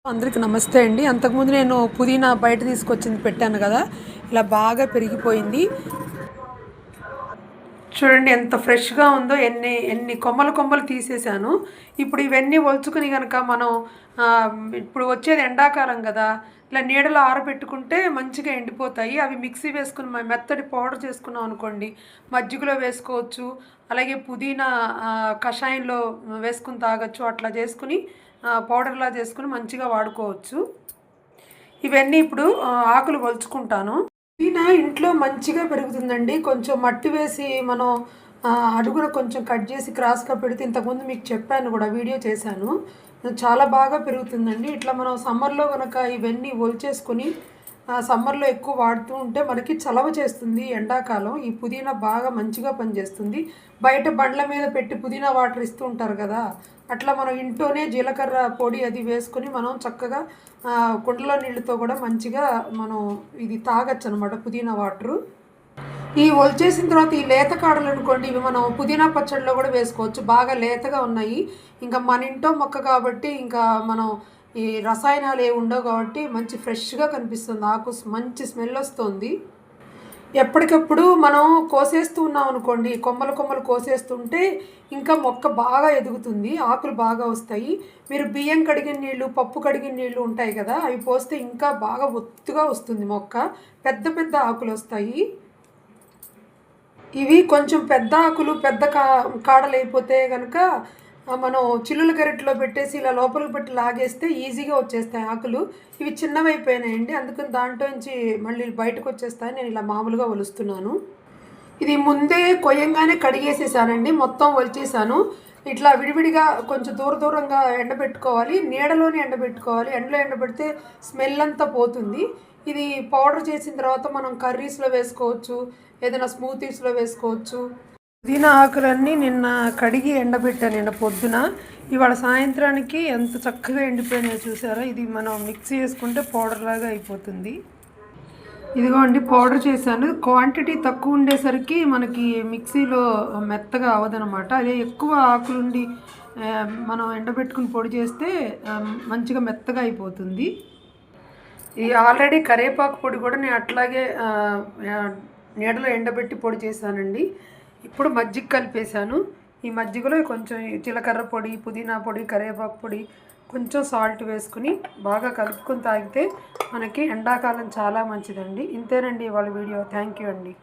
అందరికి నమస్తే అండి. అంతకుముందు నేను పుదీనా బయట తీసుకొచ్చింది పెట్టాను కదా, ఇలా బాగా పెరిగిపోయింది. చూడండి ఎంత ఫ్రెష్గా ఉందో. ఎన్ని ఎన్ని కొమ్మలు కొమ్మలు తీసేసాను. ఇప్పుడు ఇవన్నీ ఒలుచుకుని కనుక మనం ఇప్పుడు వచ్చేది ఎండాకాలం కదా, ఇలా నీడలో ఆరబెట్టుకుంటే మంచిగా ఎండిపోతాయి. అవి మిక్సీ వేసుకుని మెత్తటి పౌడర్ చేసుకున్నాం అనుకోండి, మజ్జిగలో వేసుకోవచ్చు. అలాగే పుదీనా కషాయంలో వేసుకుని తాగొచ్చు. అట్లా చేసుకుని పౌడర్లా చేసుకుని మంచిగా వాడుకోవచ్చు. ఇవన్నీ ఇప్పుడు ఆకులు ఒలుచుకుంటాను. పుదీనా ఇంట్లో మంచిగా పెరుగుతుందండి. కొంచెం మట్టి వేసి మనం అడుగున కొంచెం కట్ చేసి క్రాస్గా పెడితే, ఇంతకుముందు మీకు చెప్పాను కూడా, వీడియో చేశాను. చాలా బాగా పెరుగుతుందండి. ఇట్లా మనం సమ్మర్లో కనుక ఇవన్నీ ఒలిచేసుకొని సమ్మర్లో ఎక్కువ వాడుతూ ఉంటే మనకి చలవ చేస్తుంది. ఎండాకాలం ఈ పుదీనా బాగా మంచిగా పనిచేస్తుంది. బయట బండ్ల మీద పెట్టి పుదీనా వాటర్ ఇస్తూ ఉంటారు కదా, అట్లా మనం ఇంట్లోనే జీలకర్ర పొడి అది వేసుకొని మనం చక్కగా కుండలో నీళ్ళతో కూడా మంచిగా మనం ఇది తాగొచ్చు అనమాట, పుదీనా వాటరు. ఈ ఒలిచేసిన తర్వాత ఈ లేత కాడలు అనుకోండి, ఇవి మనం పుదీనా పచ్చడిలో కూడా వేసుకోవచ్చు. బాగా లేతగా ఉన్నాయి. ఇంకా మన ఇంట్లో మొక్క కాబట్టి ఇంకా మనం ఈ రసాయనాలు ఏమి ఉండవు కాబట్టి మంచి ఫ్రెష్గా కనిపిస్తుంది. ఆకు మంచి స్మెల్ వస్తుంది. ఎప్పటికప్పుడు మనం కోసేస్తూ ఉన్నాం అనుకోండి, కొమ్మలు కొమ్మలు కోసేస్తుంటే ఇంకా మొక్క బాగా ఎదుగుతుంది, ఆకులు బాగా వస్తాయి. మీరు బియ్యం కడిగిన నీళ్ళు, పప్పు కడిగిన నీళ్ళు ఉంటాయి కదా, అవి పోస్తే ఇంకా బాగా ఒత్తుగా వస్తుంది మొక్క. పెద్ద పెద్ద ఆకులు వస్తాయి. ఇవి కొంచెం పెద్ద ఆకులు, పెద్ద కాడలు అయిపోతే కనుక మనం చిల్లుల గరిటెలో పెట్టేసి ఇలా లోపలికి పెట్టి లాగేస్తే ఈజీగా వచ్చేస్తాయి ఆకులు. ఇవి చిన్నవి అయిపోయినాయండి, అందుకని దాంట్లోంచి మళ్ళీ బయటకు వచ్చేస్తాయి. నేను ఇలా మామూలుగా ఒలుస్తున్నాను. ఇది ముందే కొయ్యంగానే కడిగేసేసానండి, మొత్తం ఒలిచేసాను. ఇట్లా విడివిడిగా కొంచెం దూరంగా ఎండబెట్టుకోవాలి. నీడలోనే ఎండబెట్టుకోవాలి. ఎండలో ఎండబెడితే స్మెల్ అంతా పోతుంది. ఇది పౌడర్ చేసిన తర్వాత మనం కర్రీస్లో వేసుకోవచ్చు, ఏదైనా స్మూతీస్లో వేసుకోవచ్చు. పుదీనా ఆకులన్నీ నిన్న కడిగి ఎండబెట్టాను, నిన్న పొద్దున. ఇవాళ సాయంత్రానికి ఎంత చక్కగా ఎండిపోయినాయో చూసారా. ఇది మనం మిక్సీ వేసుకుంటే పౌడర్ లాగా అయిపోతుంది. ఇదిగోండి పౌడర్ చేశాను. క్వాంటిటీ తక్కువ ఉండేసరికి మనకి మిక్సీలో మెత్తగా అవ్వదనమాట. అదే ఎక్కువ ఆకులుండి మనం ఎండబెట్టుకుని పొడి చేస్తే మంచిగా మెత్తగా అయిపోతుంది. ఇది ఆల్రెడీ కరివేపాకు పొడి కూడా నేను అట్లాగే నీడలో ఎండబెట్టి పొడి చేశానండి. ఇప్పుడు మజ్జిగ కలిపేశాను. ఈ మజ్జిగలో కొంచెం జీలకర్ర పొడి, పుదీనా పొడి, కరివేపాకు పొడి, కొంచెం సాల్ట్ వేసుకుని బాగా కలుపుకొని తాగితే మనకి ఎండాకాలం చాలా మంచిదండి. ఇంతేనండి ఇవాళ వీడియో. థ్యాంక్ యూ అండి.